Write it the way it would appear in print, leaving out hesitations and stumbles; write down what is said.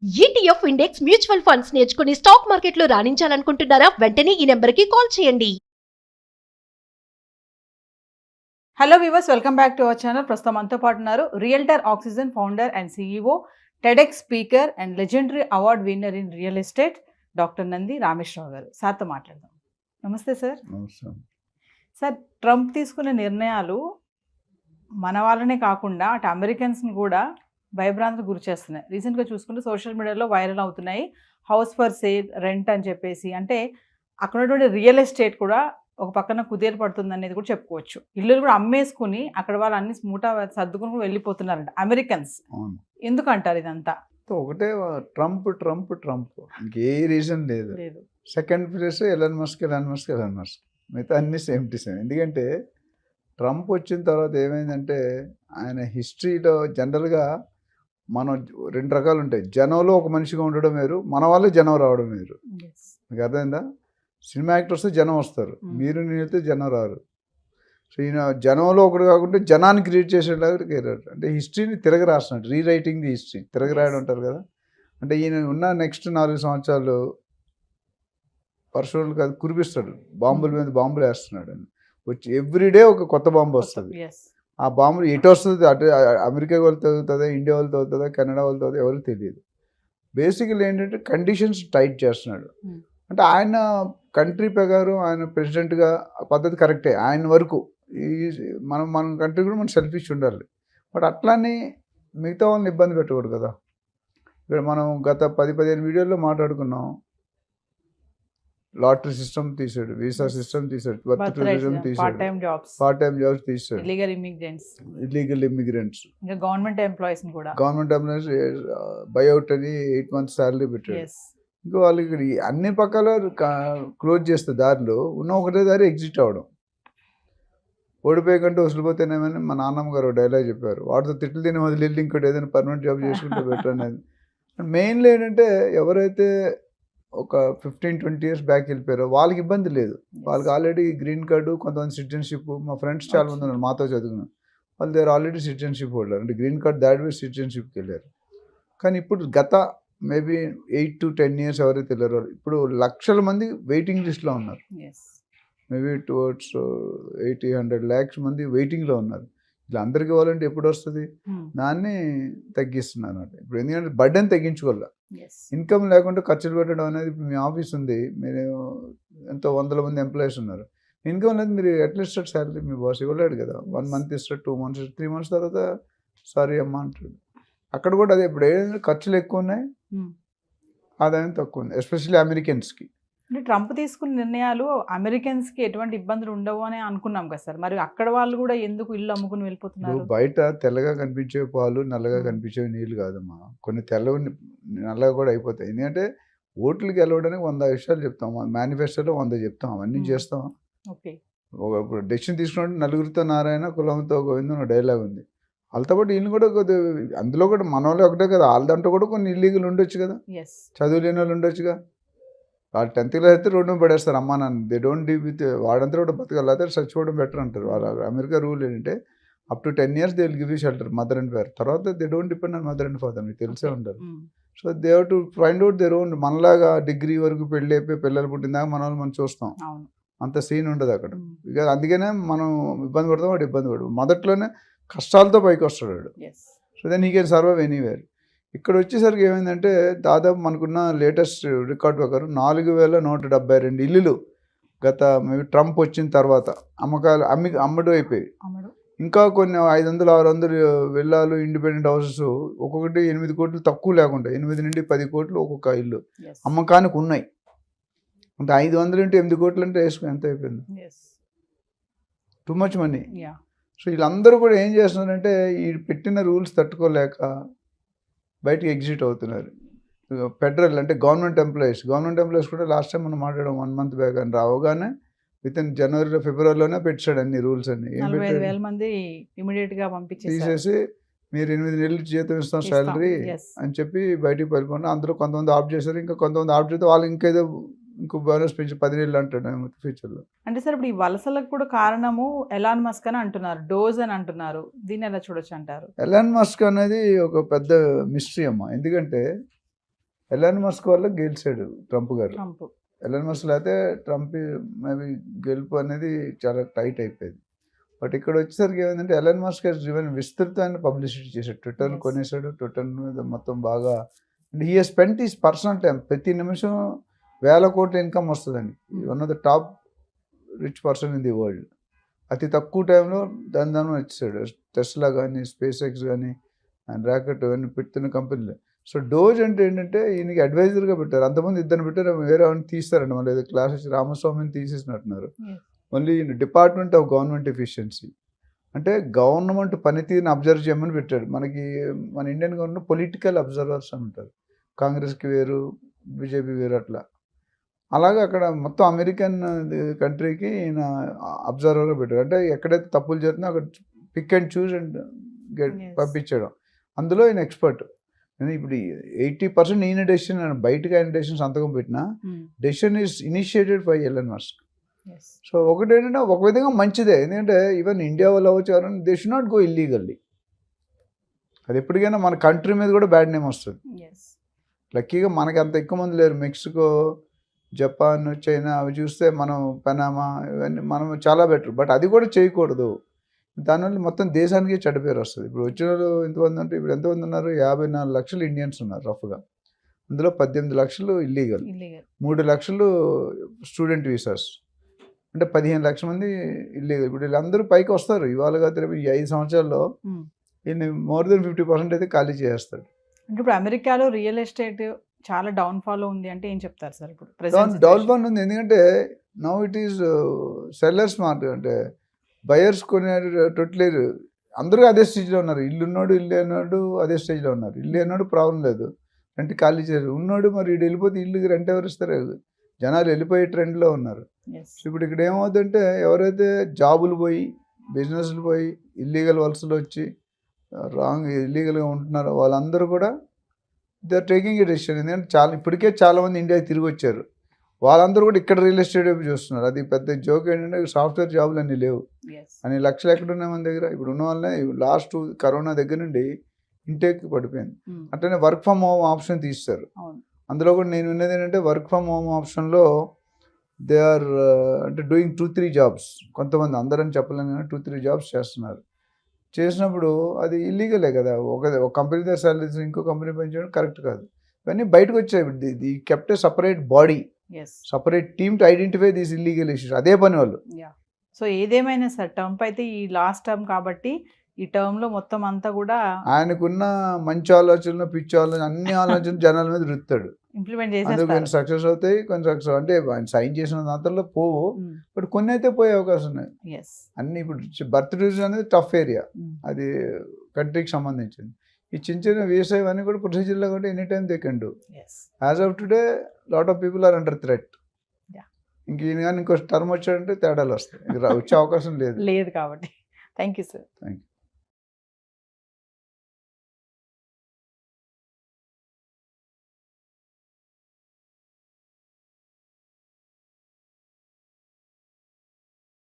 ETF index mutual funds నేర్చుకుని stock మార్కెట్లో రాణించాలనుకుంటున్నారా? వెంటనే ఈ నెంబర్కి కాల్ చేయండి. Hello viewers, welcome back to our channel. ప్రస్తుతం మనతో పాటు ఉన్నారు realtor oxygen founder and CEO, TEDx speaker and legendary award winner in real estate doctor Nandi Rameshwar Rao గారు. సార్తో మాట్లాడదాం. నమస్తే సార్. నమస్కారం. సార్, ట్రంప్ తీసుకునే నిర్ణయాలు మన వాళ్ళనే కాకుండా అటు అమెరికన్స్ని కూడా భయభ్రాంతికి గురి చేస్తున్నాయి. రీసెంట్గా చూసుకుంటే సోషల్ మీడియాలో వైరల్ అవుతున్నాయి. హౌస్ ఫర్ సేల్, రెంట్ అని చెప్పేసి, అంటే అక్కడ ఉన్నటువంటి రియల్ ఎస్టేట్ కూడా ఒక పక్కన కుదేలు పడుతుంది అనేది కూడా చెప్పుకోవచ్చు. ఇల్లు కూడా అమ్మేసుకుని అక్కడ వాళ్ళు అన్ని మూట సర్దుకుని వెళ్ళిపోతున్నారంట అమెరికన్స్. అవును. ఎందుకంటారు ఇదంతా? ఒకటే ట్రంప్ ట్రంప్ ట్రంప్, ఇంకే రీజన్ లేదు. లేదు. Second place Elon Musk. మిగతా అన్ని సేమ్ టు సేమ్. ఎందుకంటే ట్రంప్ వచ్చిన తర్వాత ఏమైందంటే ఆయన హిస్టరీలో జనరల్గా మనం రెండు రకాలు ఉంటాయి. జనంలో ఒక మనిషిగా ఉండడం వేరు, మన వాళ్ళే జనం రావడం వేరు. మీకు అర్థమైందా? సినిమా యాక్టర్స్ జనం వస్తారు, మీరు నేనైతే జనం రారు. సో ఈయన జనంలో ఒకటి కాకుండా జనాన్ని క్రియేట్ చేసేలాగా కెరీర్. అంటే హిస్టరీని తిరగ రాస్తున్నాడు, రీరైటింగ్ ది హిస్టరీ. తిరగ రాయడం అంటారు కదా. అంటే ఈయన ఉన్న నెక్స్ట్ 4 సంవత్సరాలు పరశువులు కాదు కురిపిస్తాడు, బాంబుల మీద బాంబులు వేస్తున్నాడు అని. వచ్చి ఎవ్రీడే ఒక కొత్త బాంబు వస్తుంది. ఆ బాంబులు ఎటు వస్తుంది, అటు అమెరికా వాళ్ళతో అవుతుందా, ఇండియా వాళ్ళతో అవుతుందా, కెనడా వాళ్ళతో అవుతుందా, ఎవరికి తెలియదు. బేసికల్లీ ఏంటంటే కండిషన్స్ టైట్ చేస్తున్నాడు. అంటే ఆయన కంట్రీ ప్రకారం ఆయన ప్రెసిడెంట్గా పద్ధతి కరెక్టే ఆయన వరకు. ఈ మన కంట్రీ కూడా మనం సెల్ఫిష్ ఉండాలి. బట్ అట్లానే మిగతా వాళ్ళని ఇబ్బంది పెట్టకూడదు కదా. ఇక్కడ మనం గత 10-15 వీడియోల్లో మాట్లాడుకున్నాం. లాటరీ సిస్టమ్ తీసాడు, వీసా సిస్టమ్ తీసాడు, బర్త్ టూరిజం తీసాడు, పార్ట్ టైం జాబ్స్ తీసాడు, ఇల్లీగల్ ఇమిగ్రెంట్స్, ఇంకా గవర్నమెంట్ ఎంప్లాయీస్ బైఅవుట్ అని 8 months శాలరీ పెట్టాడు. ఇంకా వాళ్ళకి ఇక్కడ అన్ని పక్కల క్లోజ్ చేస్తే దారిలో ఉన్న ఒకటే దారి ఎగ్జిట్ అవ్వడం. ఓడిపోయే కంటే వదిలిపోతేనేమని మా నాన్నమ్మ గారు డైలాగ్ చెప్పారు. వాటితో తిట్లు తిని వదిలి ఇంకోటి ఏదైనా పర్మనెంట్ జాబ్ చేసుకుంటే బెటర్ అనేది. మెయిన్లీ ఏంటంటే ఎవరైతే ఒక 15-20 years బ్యాక్ వెళ్ళిపోయారో వాళ్ళకి ఇబ్బంది లేదు. వాళ్ళకి ఆల్రెడీ గ్రీన్ కార్డు, కొంతమంది సిటిజన్షిప్. మా ఫ్రెండ్స్ చాలా మంది ఉన్నారు మాతో చదువుకున్నారు, వాళ్ళు దేర్ ఆల్రెడీ సిటిజన్షిప్ హోల్డర్. అంటే గ్రీన్ కార్డ్ దాటివే సిటిజన్షిప్కి వెళ్ళారు. కానీ ఇప్పుడు గత మేబీ 8 to 10 years ఎవరైతే వెళ్ళారో ఇప్పుడు లక్షల మంది వెయిటింగ్ లిస్ట్లో ఉన్నారు. మేబీ టువర్డ్స్ 80-100 lakhs మంది వెయిటింగ్లో ఉన్నారు. ఇలా అందరికి ఇవ్వాలంటే ఎప్పుడు వస్తుంది? దాన్ని తగ్గిస్తున్నారు అన్నమాట. ఇప్పుడు ఎందుకంటే బర్డెన్ తగ్గించుకోవాలి. ఇన్కమ్ లేకుండా ఖర్చులు పెట్టడం అనేది. ఇప్పుడు మీ ఆఫీస్ ఉంది, మీరు ఎంతో 100 మంది ఎంప్లాయీస్ ఉన్నారు, ఇన్కమ్ అనేది మీరు అట్లీస్ట్ శాలరీ మీ బాస్ ఇవ్వలేడు కదా. 1 month ఇస్తాడు, 2 months, 3 months తర్వాత సారీ అమ్మ అంటాడు. అక్కడ కూడా అదే. ఇప్పుడు ఏదైనా ఖర్చులు ఎక్కువ ఉన్నాయి, ఆదాయం తక్కువ ఉంది, ఎస్పెషల్లీ అమెరికన్స్కి. అంటే ట్రంప్ తీసుకున్న నిర్ణయాలు అమెరికన్స్కి ఎటువంటి ఇబ్బందులు ఉండవు అని అనుకున్నాం కదా సార్. మరి అక్కడ వాళ్ళు కూడా ఎందుకు ఇల్లు అమ్ముకుని వెళ్ళిపోతున్నారు? బయట తెల్లగా కనిపించే పాలు నల్లగా కనిపించే నీళ్ళు కాదమ్మా. కొన్ని తెల్లవి నల్లగా కూడా అయిపోతాయి. ఎందుకంటే ఓట్లు గెలవడానికి 100 విషయాలు చెప్తాం, మేనిఫెస్టోలో 100 చెప్తాం, అవన్నీ చేస్తాం. ఇప్పుడు డెసిషన్ తీసుకున్నట్టు నలుగురితో నారాయణ, కులంతో గోవిందం డైలాగ్ ఉంది. వాళ్ళతో పాటు వీళ్ళు కూడా కొద్దిగా, అందులో కూడా మన వాళ్ళు ఒకటే కదా, వాళ్ళ దాంట్లో కూడా కొన్ని ఇల్లీగల్ ఉండొచ్చు కదా, చదువు లేని వాళ్ళు ఉండొచ్చుగా. వాళ్ళు 10th class అయితే రోడ్డు పడేస్తారు అమ్మా నాన్న. దే డోంట్ డీ విత్ వాడంతా కూడా బతకాలి, అయితే చచ్చిపోవడం బెటర్ అంటారు. వాళ్ళ అమెరికా రూల్ ఏంటంటే up to 10 years they will give you shelter, mother and father. తర్వాత they don't depend on mother and father, మీకు తెలిసే ఉంటారు. So they have to find out their own. మనలాగా డిగ్రీ వరకు పెళ్ళి అయిపోయి పిల్లలు పుట్టిందాక మన వాళ్ళు మనం చూస్తాం, అంత సీన్ ఉండదు అక్కడ. ఇక అందుకనే మనం ఇబ్బంది పడతాం, వాడు ఇబ్బంది పడు. మొదట్లోనే కష్టాలతో పైకి వస్తాడు వాడు. So then he can survive anywhere. ఇక్కడ వచ్చేసరికి ఏమైందంటే దాదాపు మనకున్న లేటెస్ట్ రికార్డ్ ప్రకారం 4172 ఇల్లులు గత ట్రంప్ వచ్చిన తర్వాత అమ్మకాలు అమ్మడం అయిపోయి. ఇంకా కొన్ని 500-600 విల్లాలు, ఇండిపెండెంట్ హౌసెస్, ఒక్కొక్కటి 8 కోట్లు తక్కువ లేకుండా 8 నుండి 10 కోట్లు ఒక్కొక్క ఇల్లు అమ్మకానికి ఉన్నాయి. అంటే 500 into 8 కోట్లు అంటే వేసుకుని ఎంత అయిపోయింది? Too much money. సో వీళ్ళందరూ కూడా ఏం చేస్తున్నారంటే ఈ పెట్టిన రూల్స్ తట్టుకోలేక బయటికి ఎగ్జిట్ అవుతున్నారు. ఫెడరల్ అంటే గవర్నమెంట్ ఎంప్లాయీస్ కూడా లాస్ట్ టైం మనం మాట్లాడాం 1 month బ్యాక్ అని రావగానే వితిన్ జనవరిలో ఫిబ్రవరిలోనే పెట్టాడు అన్ని రూల్స్ అన్ని. ఏం తీసేసి మీరు 8 నెలలు జీతం ఇస్తాం శాలరీ అని చెప్పి బయటికి వెళ్ళిపోయినా. అందులో కొంతమంది ఆఫ్ చేశారు, ఇంకా కొంతమంది ఆఫ్ చేస్తే వాళ్ళు ఇంకో బోనస్ పెంచి 10 నెలలు అంటాడు ఫ్యూచర్లో. అంటే సార్ ఇప్పుడు ఈ వలసలకు కూడా కారణము ఎలాన్ మస్క్ అని అంటున్నారు, డోజ్ అని అంటున్నారు. దీన్ని ఎలా చూడొచ్చు అంటారు? ఎలాన్ మస్క్ అనేది ఒక పెద్ద మిస్టరీ అమ్మ. ఎందుకంటే ఎలాన్ మస్క్ వల్ల గెలిచాడు ట్రంప్ గారు. ట్రంప్ ఎలాన్ మస్క్ లేకపోతే ట్రంప్ మేబీ గెలుపు అనేది చాలా టైట్ అయిపోయింది. బట్ ఇక్కడ వచ్చేసరికి ఏమైందంటే ఎలాన్ మస్క్ ఈవెన్ విస్తృతమైన పబ్లిసిటీ చేశాడు. ట్విట్టర్ని Yes. కొనేసాడు, ట్విట్టర్ మీద మొత్తం బాగా and he spent is personal time. ప్రతి నిమిషం 1,000 కోట్ల ఇన్కమ్ వస్తుందండి. One of the top rich person in the world. అతి తక్కువ టైంలో దాని వచ్చేసాడు. టెస్లా కానీ, స్పేస్ ఎక్స్ కానీ, అండ్ ర్యాకెట్ ఇవన్నీ పెడుతున్న కంపెనీలు. సో డోజ్ అంటే ఏంటంటే ఈయనకి అడ్వైజర్గా పెట్టారు. అంతమంది ఇద్దరు పెట్టారు, వేరే వాళ్ళని తీస్తారండి. మళ్ళీ ఏదో క్లాస్ వచ్చి రామస్వామిని తీసేసినట్టున్నారు. Yes. మళ్ళీ డిపార్ట్మెంట్ ఆఫ్ గవర్నమెంట్ ఎఫిషియన్సీ అంటే గవర్నమెంట్ పనితీరుని అబ్జర్వ్ చేయమని పెట్టాడు. మనకి మన ఇండియన్ గవర్నమెంట్ పొలిటికల్ అబ్జర్వర్స్ అని ఉంటారు. కాంగ్రెస్కి వేరు, బీజేపీ వేరు అట్లా. అలాగే అక్కడ మొత్తం అమెరికన్ కంట్రీకి ఈయన అబ్జర్వర్గా పెట్టాడు. అంటే ఎక్కడైతే తప్పులు జరుగుతుందో అక్కడ pick and choose and Yes. పంపించడం. అందులో ఈయన ఎక్స్పర్ట్. ఇప్పుడు 80% ఈయన డెసిషన్, బయటకు ఆయన డెసిషన్ సంతకం పెట్టినా decision is initiated by Elon Musk. Yes. So ఒకటి ఏంటంటే ఒక విధంగా మంచిదే. ఎందుకంటే ఈవెన్ ఇండియా వాళ్ళు అవ్వచ్చు, they should not go illegally. అది ఎప్పటికైనా మన కంట్రీ మీద కూడా బ్యాడ్ నేమ్ వస్తుంది. Yes. లక్కీగా మనకి అంత ఎక్కువ మంది లేరు. మెక్సికో, జపాన్, చైనా అవి చూస్తే మనం పనామా ఇవన్నీ మనం చాలా బెటర్. బట్ అది కూడా చేయకూడదు. దానివల్ల మొత్తం దేశానికి చెడ్డ పేరు వస్తుంది. ఇప్పుడు వచ్చిన వాళ్ళు ఎంతమంది అంటే ఇప్పుడు ఎంతమంది ఉన్నారు? 54 లక్షలు ఇండియన్స్ ఉన్నారు రఫ్గా. అందులో 18 లక్షలు ఇల్లీగల్, Illegal. 3 లక్షలు స్టూడెంట్ వీసాస్, అంటే 15 లక్షల మంది ఇల్లీగల్. ఇప్పుడు వీళ్ళందరూ పైకి వస్తారు. ఇవాళ కాదు రేపు ఈ 5 సంవత్సరాల్లో ఈయన మోర్ దెన్ 50% అయితే ఖాళీ చేస్తాడు. అంటే ఇప్పుడు అమెరికాలో రియల్ ఎస్టేట్ చాలా డౌన్ ఫాలో ఉంది అంటే ఏం చెప్తారు సార్? ఇప్పుడు డెవలప్మెంట్ ఉంది. ఎందుకంటే now it is sellers market. అంటే బయర్స్ కొనేటట్లేరు. అందరూ అదే స్టేజ్లో ఉన్నారు. ఇల్లు ఉన్నాడు, ఇల్లు అన్నాడు అదే స్టేజ్లో ఉన్నారు. ఇల్లు అన్నాడు ప్రాబ్లం లేదు, రెంట్ ఖాళీ చేయరు. ఉన్నాడు మరి ఇటు వెళ్ళిపోతే ఇల్లుకి రెంట్ ఎవరు ఇస్తారు? జనాలు వెళ్ళిపోయే ట్రెండ్లో ఉన్నారు. సో ఇప్పుడు ఇక్కడ ఏమవుతుందంటే ఎవరైతే జాబులు పోయి, బిజినెస్లు పోయి, ఇల్లీగల్ వలసలు వచ్చి ఇల్లీగల్గా ఉంటున్నారో వాళ్ళందరూ కూడా they are taking a decision. ఎందుకంటే ఇప్పటికే చాలామంది ఇండియాకి తిరిగి వచ్చారు. వాళ్ళందరూ కూడా ఇక్కడ రియల్ ఎస్టేట్ వైపు చూస్తున్నారు. అది పెద్ద జోక్ ఏంటంటే సాఫ్ట్వేర్ జాబులు అన్నీ లేవు అని లక్షలు ఎక్కడున్నాయి మన దగ్గర. ఇప్పుడు ఉన్న వాళ్ళనే లాస్ట్ కరోనా దగ్గర నుండి ఇంటేక్ పడిపోయింది. అట్లనే వర్క్ ఫ్రమ్ హోమ్ ఆప్షన్ తీస్తారు. అందులో కూడా నేను విన్నది ఏంటంటే వర్క్ ఫ్రమ్ హోమ్ ఆప్షన్లో దే ఆర్ అంటే డూయింగ్ 2-3 జాబ్స్. కొంతమంది అందరని చెప్పలేను కానీ 2-3 జాబ్స్ చేస్తున్నారు. చేసినప్పుడు అది ఇల్లీగలే కదా. ఒక కంపెనీ దగ్గర సాలరీస్ ఇంకో కంపెనీ పనిచేయడం కరెక్ట్ కాదు. ఇవన్నీ బయటకు వచ్చాయి. The kept A separate body, separate team to identify these illegal issues. అదే పని వాళ్ళు. సో ఏదేమైనా సార్ ట్రంప్ అయితే ఈ లాస్ట్ టర్మ్ కాబట్టి ఈ టర్మ్ లో మొత్తం అంతా కూడా ఆయనకున్న మంచి ఆలోచనలు, పిచ్చి ఆలోచనలు, అన్ని ఆలోచనలు జనాల మీద రుత్తాడు. ఇంప్లిమెంట్ అందుకు కొన్ని సక్సెస్ అవుతాయి, కొన్ని సక్సెస్ అంటే ఆయన సైన్ చేసిన దాంట్లో పోవు, బట్ కొన్ని అయితే పోయే అవకాశం ఉన్నాయి. అన్ని ఇప్పుడు బర్త్ డివిజన్ అనేది టఫ్ ఏరియా, అది కంట్రీకి సంబంధించింది. ఈ చిన్న చిన్న వీసా ఇవన్నీ కూడా ప్రొసీజర్లో కూడా any time they can do. As of today lot of people are under threat. ఇంక ఈయన కానీ ఇంకో టర్మ్ వచ్చాడంటే తేడాలు వస్తాయి. వచ్చే అవకాశం లేదు కాబట్టి thank you sir. Thank you.